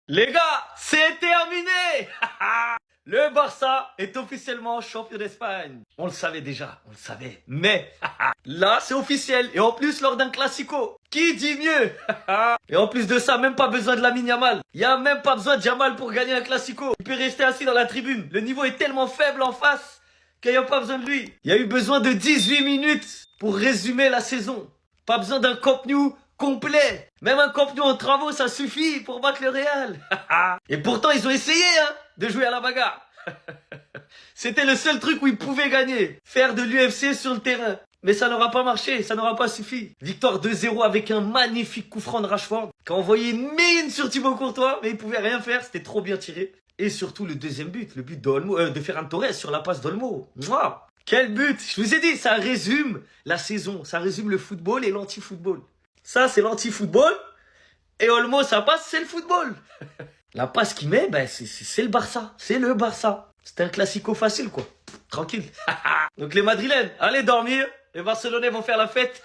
Les gars, c'est terminé. Le Barça est officiellement champion d'Espagne. On le savait déjà, on le savait. Mais là, c'est officiel. Et en plus, lors d'un classico. Qui dit mieux? Et en plus de ça, même pas besoin de Lamine Yamal. Il n'y a même pas besoin de Yamal pour gagner un classico. Il peut rester assis dans la tribune. Le niveau est tellement faible en face qu'il n'y a pas besoin de lui. Il y a eu besoin de 18 minutes pour résumer la saison. Pas besoin d'un Camp Nou complet. Même un Camp Nou en travaux, ça suffit pour battre le Real. Et pourtant, ils ont essayé de jouer à la bagarre. C'était le seul truc où ils pouvaient gagner. Faire de l'UFC sur le terrain. Mais ça n'aura pas marché, ça n'aura pas suffi. Victoire 2-0 avec un magnifique coup franc de Rashford qui a envoyé une mine sur Thibaut Courtois, mais il pouvait rien faire, c'était trop bien tiré. Et surtout le deuxième but, le but de Ferran Torres sur la passe d'Olmo. Mouah, quel but! Je vous ai dit, ça résume la saison, ça résume le football et l'anti-football. Ça, c'est l'anti-football. Et Olmo, sa passe, c'est le football. La passe qu'il met, ben, c'est le Barça. C'est le Barça. C'était un classico facile, quoi. Tranquille. Donc les Madrilènes, allez dormir. Les Barcelonais vont faire la fête.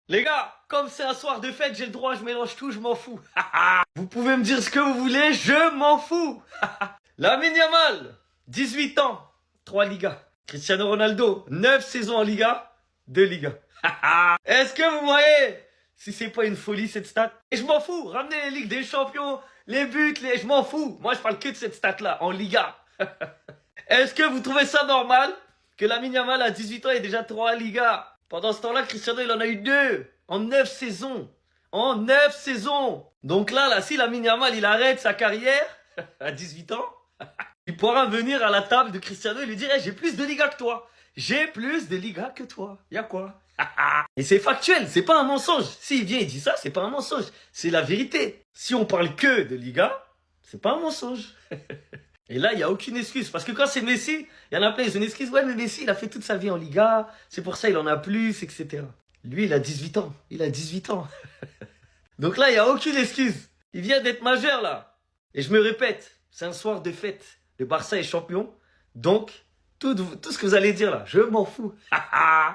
Les gars, comme c'est un soir de fête, j'ai le droit, je mélange tout, je m'en fous. Vous pouvez me dire ce que vous voulez, je m'en fous. Lamine Yamal, 18 ans, 3 Ligas. Cristiano Ronaldo, 9 saisons en Liga, 2 Ligas. Est-ce que vous voyez si c'est pas une folie cette stat? Et je m'en fous, ramenez les Ligues des Champions, les buts, je m'en fous. Moi je parle que de cette stat-là, en Liga. Est-ce que vous trouvez ça normal que Lamine Yamal à 18 ans ait déjà 3 Ligas? Pendant ce temps-là, Cristiano il en a eu 2 en 9 saisons. En 9 saisons. Donc là, si Lamine Yamal il arrête sa carrière à 18 ans, il pourra venir à la table de Cristiano et lui dire hey, j'ai plus de Ligas que toi. J'ai plus de Ligas que toi. Y'a quoi? Et c'est factuel, c'est pas un mensonge. S'il vient et dit ça, c'est pas un mensonge. C'est la vérité. Si on parle que de Ligas, c'est pas un mensonge. Et là, il n'y a aucune excuse. Parce que quand c'est Messi, il y en a plein, ils ont une excuse. Ouais, mais Messi, il a fait toute sa vie en Liga. C'est pour ça il en a plus, etc. Lui, il a 18 ans. Il a 18 ans. Donc là, il n'y a aucune excuse. Il vient d'être majeur, là. Et je me répète, c'est un soir de fête. Le Barça est champion. Donc, tout ce que vous allez dire là, je m'en fous.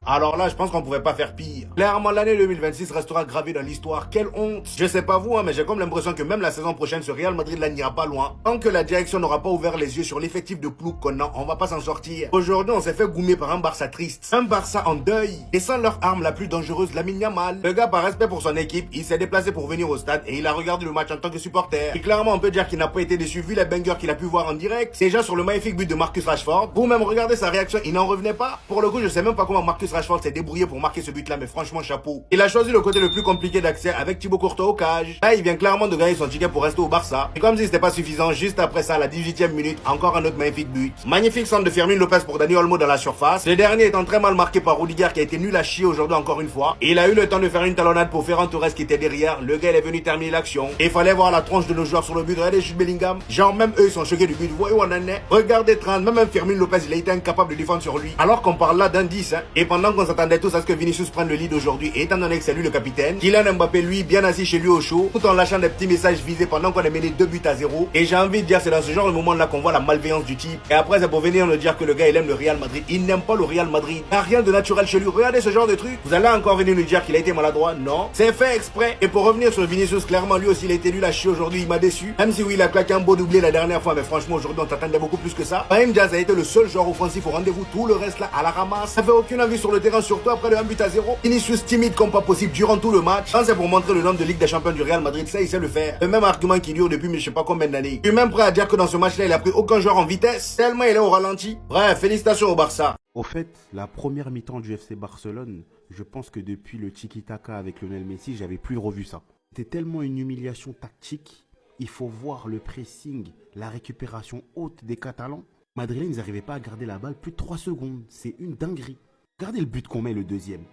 Alors là, je pense qu'on pouvait pas faire pire. Clairement, l'année 2026 restera gravée dans l'histoire. Quelle honte. Je sais pas vous, mais j'ai comme l'impression que même la saison prochaine, ce Real Madrid là n'ira pas loin. Tant que la direction n'aura pas ouvert les yeux sur l'effectif de plouc qu'on a, on va pas s'en sortir. Aujourd'hui, on s'est fait goumer par un Barça triste. Un Barça en deuil. Et sans leur arme la plus dangereuse, Lamine Yamal. Le gars, par respect pour son équipe, il s'est déplacé pour venir au stade et il a regardé le match en tant que supporter. Et clairement, on peut dire qu'il n'a pas été déçu vu les bangers qu'il a pu voir en direct. Déjà sur le magnifique but de Marcus Rashford. Vous-même regardez sa réaction, il n'en revenait pas. Pour le coup, je sais même pas comment Marcus Rashford s'est débrouillé pour marquer ce but-là, mais franchement, chapeau. Il a choisi le côté le plus compliqué d'accès avec Thibaut Courtois au cage. Là, il vient clairement de gagner son ticket pour rester au Barça. Et comme si c'était pas suffisant, juste après ça, à la 18e minute, encore un autre magnifique but. Magnifique centre de Fermin Lopez pour Dani Olmo dans la surface. Le dernier étant très mal marqué par Rudiger qui a été nul à chier aujourd'hui encore une fois. Et il a eu le temps de faire une talonnade pour Ferran Torres qui était derrière. Le gars, il est venu terminer l'action. Et il fallait voir la tronche de nos joueurs sur le but. Regardez Jude Bellingham. Genre, même eux, ils sont choqués du but. Vous voyez où on en est? Regardez Trent, même Fermin Lopez, il a été incapable de défendre sur lui. Alors qu'on parle là d'indice, Et pendant qu'on s'attendait tous à ce que Vinicius prenne le lead aujourd'hui, et étant donné que c'est lui le capitaine, Kylian Mbappé, lui, bien assis chez lui au chaud, tout en lâchant des petits messages visés pendant qu'on est mené 2-0. Et j'ai envie de dire, c'est dans ce genre de moment-là qu'on voit la malveillance du type. Et après, c'est pour venir nous dire que le gars, il aime le Real Madrid. Il n'aime pas le Real Madrid. Il n'y a rien de naturel chez lui. Regardez ce genre de truc. Vous allez encore venir nous dire qu'il a été maladroit? Non. C'est fait exprès. Et pour revenir sur Vinicius, clairement, lui aussi, il a été nul à chier aujourd'hui. Il m'a déçu. Même si oui, il a claqué un beau doublé la dernière fois, mais franchement, aujourd'hui, on t'attendait beaucoup plus que ça. Brahim Diaz a été le seul joueur offensif au rendez-vous. Tout le reste là, à la ramasse. Ça fait aucune envie sur le terrain, surtout après le 1-0. Vinicius timide comme pas possible durant tout le match. Quand c'est pour montrer le nombre de Ligue des Champions du Real Madrid, ça il sait le faire. Le même argument qui dure depuis je sais pas combien d'années. Je suis même prêt à dire que dans ce match-là, il a pris aucun joueur en vitesse, tellement il est au ralenti. Bref, félicitations au Barça. Au fait, la première mi-temps du FC Barcelone, je pense que depuis le tiki-taka avec Lionel Messi, j'avais plus revu ça. C'était tellement une humiliation tactique. Il faut voir le pressing, la récupération haute des Catalans. Madrilènes, ils n'arrivaient pas à garder la balle plus de 3 secondes. C'est une dinguerie. Regardez le but qu'on met le deuxième.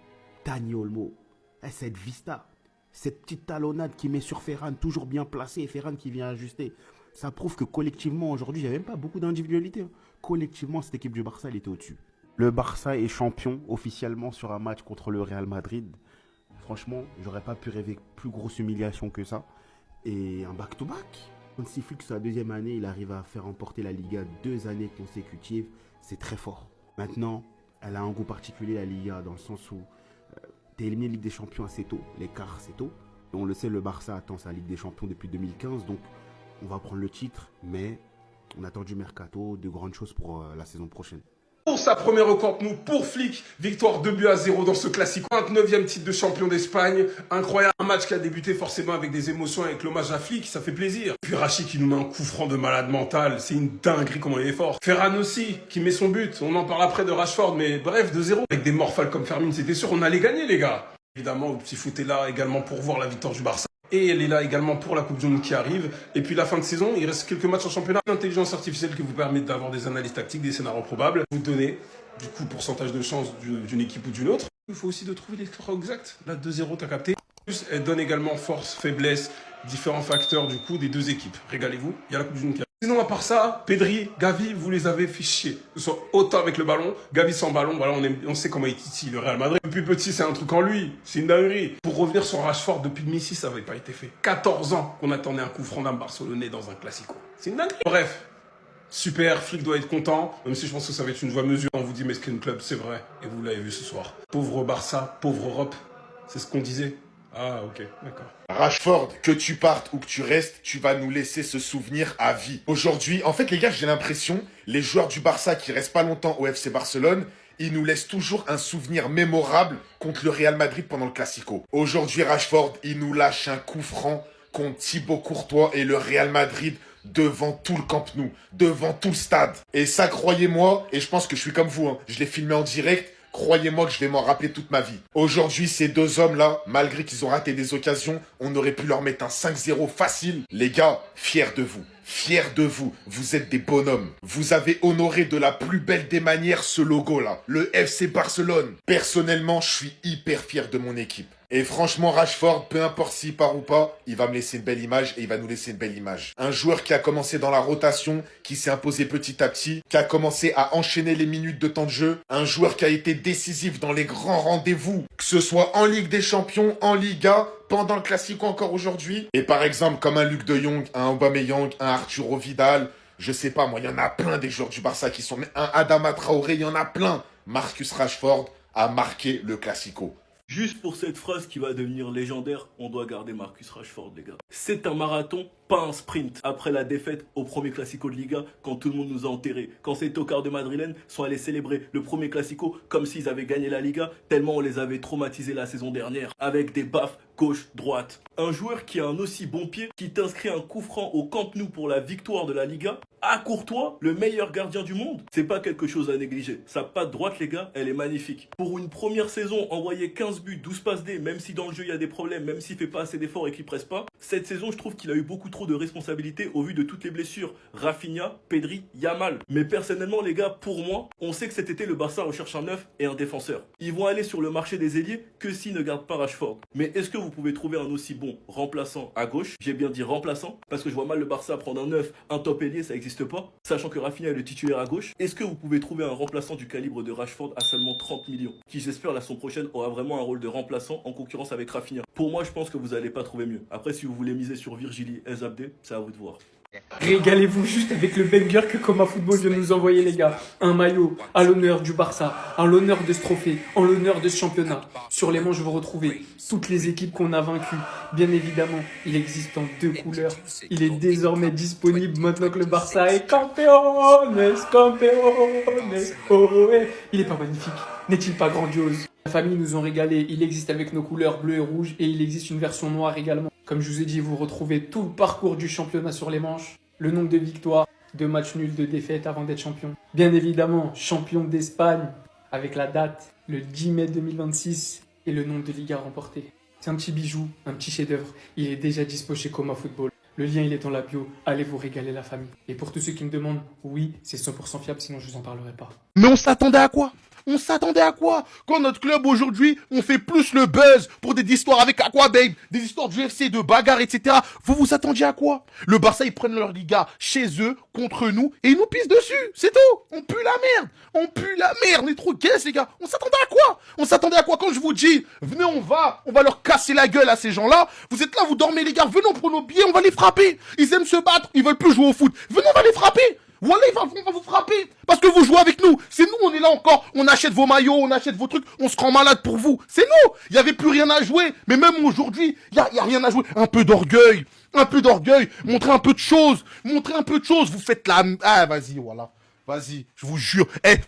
Dani Olmo. Cette vista. Cette petite talonnade qui met sur Ferran, toujours bien placé, et Ferran qui vient ajuster. Ça prouve que collectivement, aujourd'hui, il n'y avait même pas beaucoup d'individualité. Collectivement, cette équipe du Barça, elle était au-dessus. Le Barça est champion officiellement sur un match contre le Real Madrid. Franchement, j'aurais pas pu rêver plus grosse humiliation que ça. Et un back-to-back. Hansi Flick, sa deuxième année, il arrive à faire remporter la Liga 2 années consécutives. C'est très fort. Maintenant, elle a un goût particulier, la Liga, dans le sens où t'es éliminé Ligue des Champions assez tôt. L'écart, c'est tôt. Et on le sait, le Barça attend sa Ligue des Champions depuis 2015. Donc, on va prendre le titre, mais on attend du mercato, de grandes choses pour la saison prochaine. Pour sa première au Camp Nou, pour Flick, victoire 2-0 dans ce classique. 29e titre de champion d'Espagne, incroyable. Un match qui a débuté forcément avec des émotions, avec l'hommage à Flick, ça fait plaisir. Puis Rachid qui nous met un coup franc de malade mental, c'est une dinguerie comment il est fort. Ferran aussi, qui met son but, on en parle après de Rashford, mais bref, 2-0. Avec des morphales comme Fermin, c'était sûr, on allait gagner les gars. Évidemment, le petit foot est là également pour voir la victoire du Barça. Et elle est là également pour la Coupe du Monde qui arrive. Et puis la fin de saison, il reste quelques matchs en championnat. L'intelligence artificielle qui vous permet d'avoir des analyses tactiques, des scénarios probables. Vous donnez du coup pourcentage de chance d'une équipe ou d'une autre. Il faut aussi de trouver les scores exacts. Là, 2-0, t'as capté. Plus, elle donne également force, faiblesse, différents facteurs du coup des deux équipes. Régalez-vous, il y a la Coupe du Monde qui arrive. Sinon, à part ça, Pedri, Gavi, vous les avez fait chier. Que ce soit autant avec le ballon, Gavi sans ballon, voilà, on sait comment il titille le Real Madrid. Depuis petit, c'est un truc en lui, c'est une dinguerie. Pour revenir sur Rashford, depuis 2006, ça n'avait pas été fait. 14 ans qu'on attendait un coup franc d'un Barcelonais dans un Classico. C'est une dinguerie. Bref, super, Flick doit être content, même si je pense que ça va être une voie mesure. On vous dit Meskin Club, c'est vrai, et vous l'avez vu ce soir. Pauvre Barça, pauvre Europe, c'est ce qu'on disait. Ah, ok, d'accord. Rashford, que tu partes ou que tu restes, tu vas nous laisser ce souvenir à vie. Aujourd'hui, en fait les gars, j'ai l'impression, les joueurs du Barça qui restent pas longtemps au FC Barcelone, ils nous laissent toujours un souvenir mémorable contre le Real Madrid pendant le Classico. Aujourd'hui, Rashford, il nous lâche un coup franc contre Thibaut Courtois et le Real Madrid devant tout le Camp Nou, devant tout le stade. Et ça, croyez-moi, et je pense que je suis comme vous, hein, je l'ai filmé en direct, croyez-moi que je vais m'en rappeler toute ma vie. Aujourd'hui, ces deux hommes-là, malgré qu'ils ont raté des occasions, on aurait pu leur mettre un 5-0 facile. Les gars, fiers de vous. Fiers de vous. Vous êtes des bonhommes. Vous avez honoré de la plus belle des manières ce logo-là. Le FC Barcelone. Personnellement, je suis hyper fier de mon équipe. Et franchement, Rashford, peu importe s'il part ou pas, il va me laisser une belle image et il va nous laisser une belle image. Un joueur qui a commencé dans la rotation, qui s'est imposé petit à petit, qui a commencé à enchaîner les minutes de temps de jeu. Un joueur qui a été décisif dans les grands rendez-vous, que ce soit en Ligue des Champions, en Liga, pendant le Classico encore aujourd'hui. Et par exemple, comme un Luc de Jong, un Aubameyang, un Arturo Vidal, je sais pas moi, il y en a plein des joueurs du Barça qui sont... Un Adama Traoré, il y en a plein. Marcus Rashford a marqué le Classico. Juste pour cette phrase qui va devenir légendaire, on doit garder Marcus Rashford, les gars. C'est un marathon, pas un sprint. Après la défaite au premier Classico de Liga, quand tout le monde nous a enterrés, quand ces tocards de Madrilène sont allés célébrer le premier Classico comme s'ils avaient gagné la Liga, tellement on les avait traumatisés la saison dernière, avec des baffes gauche-droite. Un joueur qui a un aussi bon pied, qui t'inscrit un coup franc au Camp Nou pour la victoire de la Liga, à Courtois, le meilleur gardien du monde. C'est pas quelque chose à négliger. Sa patte droite, les gars, elle est magnifique. Pour une première saison, envoyer 15 buts, 12 passes D, même si dans le jeu il y a des problèmes, même s'il fait pas assez d'efforts et qu'il presse pas, cette saison, je trouve qu'il a eu beaucoup trop de responsabilités au vu de toutes les blessures. Rafinha, Pedri, Yamal. Mais personnellement, les gars, pour moi, on sait que cet été, le Barça recherche un neuf et un défenseur. Ils vont aller sur le marché des ailiers que s'ils ne gardent pas Rashford. Mais est-ce que vous pouvez trouver un aussi bon remplaçant à gauche? J'ai bien dit remplaçant, parce que je vois mal le Barça prendre un neuf, un top ailier, ça n'existe pas, sachant que Rafinha est le titulaire à gauche. Est-ce que vous pouvez trouver un remplaçant du calibre de Rashford à seulement 30 millions, qui j'espère la saison prochaine aura vraiment un rôle de remplaçant en concurrence avec Rafinha? Pour moi, je pense que vous n'allez pas trouver mieux. Après, si vous voulez miser sur Virgili et Zabdé, c'est à vous de voir. Régalez-vous juste avec le banger que Coma Football vient nous envoyer, les gars. Un maillot à l'honneur du Barça, à l'honneur de ce trophée, en l'honneur de ce championnat. Sur les manches, vous retrouvez toutes les équipes qu'on a vaincues. Bien évidemment, il existe en 2 couleurs. Il est désormais disponible maintenant que le Barça est campeones, campeones. Oh, ouais. Il est pas magnifique? N'est-il pas grandiose? La famille nous ont régalé. Il existe avec nos couleurs bleu et rouge et il existe une version noire également. Comme je vous ai dit, vous retrouvez tout le parcours du championnat sur les manches, le nombre de victoires, de matchs nuls, de défaites avant d'être champion. Bien évidemment, champion d'Espagne avec la date, le 10 mai 2026 et le nombre de Ligas remportées. C'est un petit bijou, un petit chef-d'œuvre. Il est déjà dispo chez Coma Football. Le lien, il est dans la bio. Allez vous régaler la famille. Et pour tous ceux qui me demandent, oui, c'est 100% fiable, sinon je vous en parlerai pas. Mais on s'attendait à quoi? On s'attendait à quoi? Quand notre club aujourd'hui, on fait plus le buzz pour des histoires avec Aquababe, des histoires du UFC, de bagarre, etc. Vous vous attendiez à quoi? Le Barça, ils prennent leur Liga chez eux, contre nous, et ils nous pissent dessus. C'est tout. On pue la merde. On pue la merde. On est trop gays, les gars. On s'attendait à quoi? On s'attendait à quoi? Quand je vous dis, venez, on va leur casser la gueule à ces gens-là. Vous êtes là, vous dormez, les gars. Venez, on prend nos billets, on va les frapper. Ils aiment se battre. Ils veulent plus jouer au foot. Venez, on va les frapper. Voilà, on va vous frapper. Parce que vous jouez avec nous. C'est nous, on est là encore. On achète vos maillots, on achète vos trucs. On se rend malade pour vous. C'est nous. Il n'y avait plus rien à jouer. Mais même aujourd'hui, il y a rien à jouer. Un peu d'orgueil. Un peu d'orgueil, montrez un peu de choses. Montrez un peu de choses. Vous faites la... Ah, vas-y, voilà. Vas-y, je vous jure.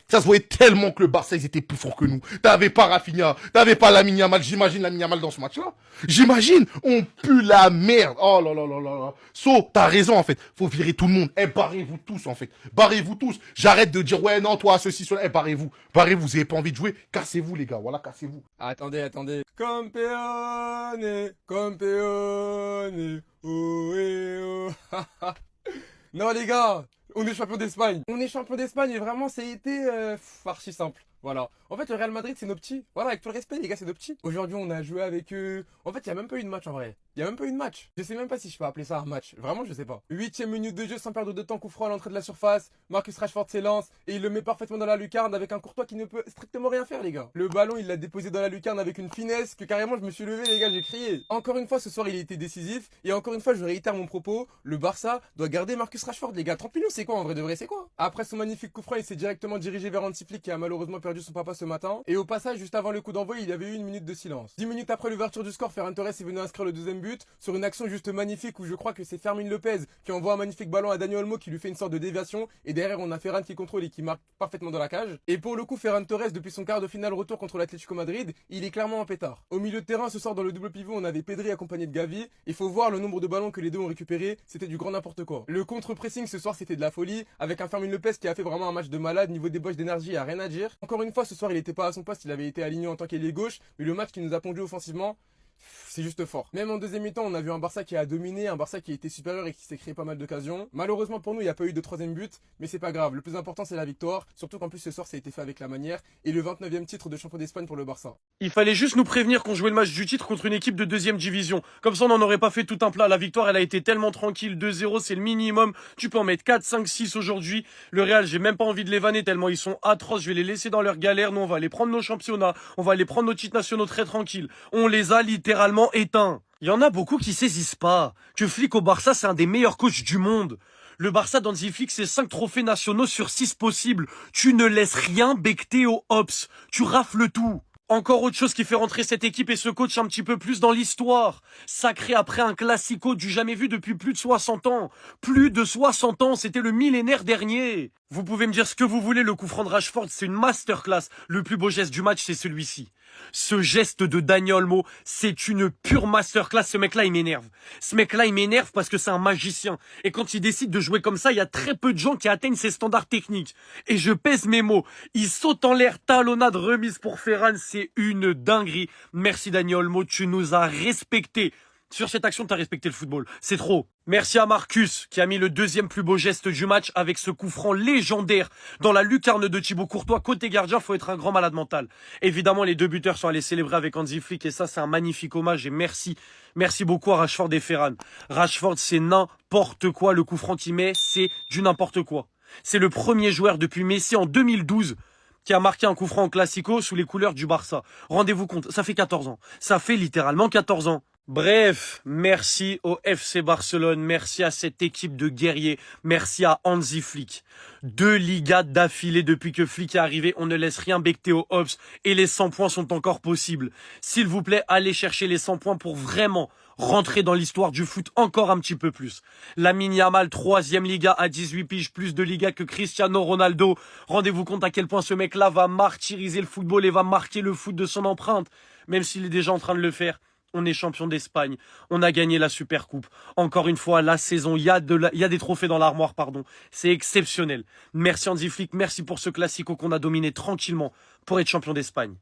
Ça se voyait tellement que le Barça, ils étaient plus forts que nous. T'avais pas Rafinha, t'avais pas Lamine Yamal. J'imagine Lamine Yamal dans ce match-là. J'imagine, on pue la merde. Oh là là là là là. T'as raison, en fait. Faut virer tout le monde. Barrez-vous tous, en fait. Barrez-vous tous. J'arrête de dire, ouais, non, toi, ceci, cela. Barrez-vous. Barrez-vous, vous avez pas envie de jouer. Cassez-vous, les gars. Voilà, cassez-vous. Attendez. Campeone, campeone. Oh, oh. Non, les gars. On est champion d'Espagne. On est champion d'Espagne et vraiment, ça a été archi simple. Voilà. En fait, le Real Madrid, c'est nos petits. Voilà, avec tout le respect, les gars, c'est nos petits. Aujourd'hui, on a joué avec eux. En fait, il n'y a même pas eu de match en vrai. Il n'y a même pas eu de match. Je sais même pas si je peux appeler ça un match. Vraiment, je sais pas. 8e minute de jeu sans perdre de temps, coup franc à l'entrée de la surface. Marcus Rashford s'élance et il le met parfaitement dans la lucarne avec un Courtois qui ne peut strictement rien faire, les gars. Le ballon, il l'a déposé dans la lucarne avec une finesse que carrément, je me suis levé, les gars, j'ai crié. Encore une fois, ce soir, il a été décisif. Et encore une fois, je réitère mon propos. Le Barça doit garder Marcus Rashford, les gars. 30 millions, c'est quoi en vrai de vrai, c'est quoi? Après son magnifique coup franc, il s'est directement dirigé vers Hansi Flick qui a malheureusement perdu son papa ce matin. Et au passage, juste avant le coup d'envoi, il y avait eu une minute de silence. 10 minutes après l'ouverture du score, Ferran Torres est venu inscrire le deuxième but sur une action juste magnifique où je crois que c'est Fermin Lopez qui envoie un magnifique ballon à Dani Olmo qui lui fait une sorte de déviation. Et derrière, on a Ferran qui contrôle et qui marque parfaitement dans la cage. Et pour le coup, Ferran Torres, depuis son quart de finale retour contre l'Atlético Madrid, il est clairement en pétard. Au milieu de terrain, ce soir dans le double pivot, on avait Pedri accompagné de Gavi. Il faut voir le nombre de ballons que les deux ont récupéré, c'était du grand n'importe quoi. Le contre-pressing ce soir, c'était de la folie avec un Fermin Lopez qui a fait vraiment un match de malade. Niveau débauche d'énergie, il n'y a rien à dire. Encore une fois, ce soir, il n'était pas à son poste, il avait été aligné en tant qu'ailier gauche, mais le match qui nous a pondu offensivement, c'est juste fort. Même en deuxième mi-temps, on a vu un Barça qui a dominé, un Barça qui a été supérieur et qui s'est créé pas mal d'occasions. Malheureusement pour nous, il n'y a pas eu de troisième but, mais c'est pas grave. Le plus important, c'est la victoire. Surtout qu'en plus, ce soir, ça a été fait avec la manière. Et le 29e titre de champion d'Espagne pour le Barça. Il fallait juste nous prévenir qu'on jouait le match du titre contre une équipe de deuxième division. Comme ça, on n'en aurait pas fait tout un plat. La victoire, elle a été tellement tranquille. 2-0, c'est le minimum. Tu peux en mettre 4, 5, 6 aujourd'hui. Le Real, j'ai même pas envie de les vanner tellement ils sont atroces. Je vais les laisser dans leur galère. Nous, on va aller prendre nos championnats. On va aller prendre nos titres nationaux très tranquilles. On les a littéralement éteints. Il y en a beaucoup qui saisissent pas que Flick au Barça, c'est un des meilleurs coachs du monde. Le Barça d'Hansi Flick, c'est 5 trophées nationaux sur 6 possibles. Tu ne laisses rien becter au Hops. Tu rafles tout. Encore autre chose qui fait rentrer cette équipe et ce coach un petit peu plus dans l'histoire. Sacré après un classico du jamais vu depuis plus de 60 ans. Plus de 60 ans, c'était le millénaire dernier. Vous pouvez me dire ce que vous voulez, le coup franc de Rashford, c'est une masterclass. Le plus beau geste du match, c'est celui-ci. Ce geste de Dani Olmo, c'est une pure masterclass. Ce mec-là, il m'énerve. Ce mec-là, il m'énerve parce que c'est un magicien. Et quand il décide de jouer comme ça, il y a très peu de gens qui atteignent ses standards techniques. Et je pèse mes mots. Il saute en l'air, talonnade, remise pour Ferran. C'est une dinguerie. Merci Dani Olmo, tu nous as respectés. Sur cette action, tu as respecté le football. C'est trop. Merci à Marcus, qui a mis le deuxième plus beau geste du match avec ce coup franc légendaire dans la lucarne de Thibaut Courtois. Côté gardien, faut être un grand malade mental. Évidemment, les deux buteurs sont allés célébrer avec Hansi Flick et ça, c'est un magnifique hommage et merci. Merci beaucoup à Rashford et Ferran. Rashford, c'est n'importe quoi. Le coup franc qu'il met, c'est du n'importe quoi. C'est le premier joueur depuis Messi en 2012 qui a marqué un coup franc en Classico sous les couleurs du Barça. Rendez-vous compte, ça fait 14 ans. Ça fait littéralement 14 ans. Bref, merci au FC Barcelone, merci à cette équipe de guerriers, merci à Hansi Flick. 2 Ligas d'affilée depuis que Flick est arrivé, on ne laisse rien becter aux Hops et les 100 points sont encore possibles. S'il vous plaît, allez chercher les 100 points pour vraiment rentrer dans l'histoire du foot encore un petit peu plus. Lamine Yamal, 3e Liga à 18 piges, plus de Liga que Cristiano Ronaldo. Rendez-vous compte à quel point ce mec-là va martyriser le football et va marquer le foot de son empreinte, même s'il est déjà en train de le faire. On est champion d'Espagne, on a gagné la Supercoupe. Encore une fois, la saison, il y a des trophées dans l'armoire, pardon. C'est exceptionnel. Merci Hansi Flick, merci pour ce classico qu'on a dominé tranquillement pour être champion d'Espagne.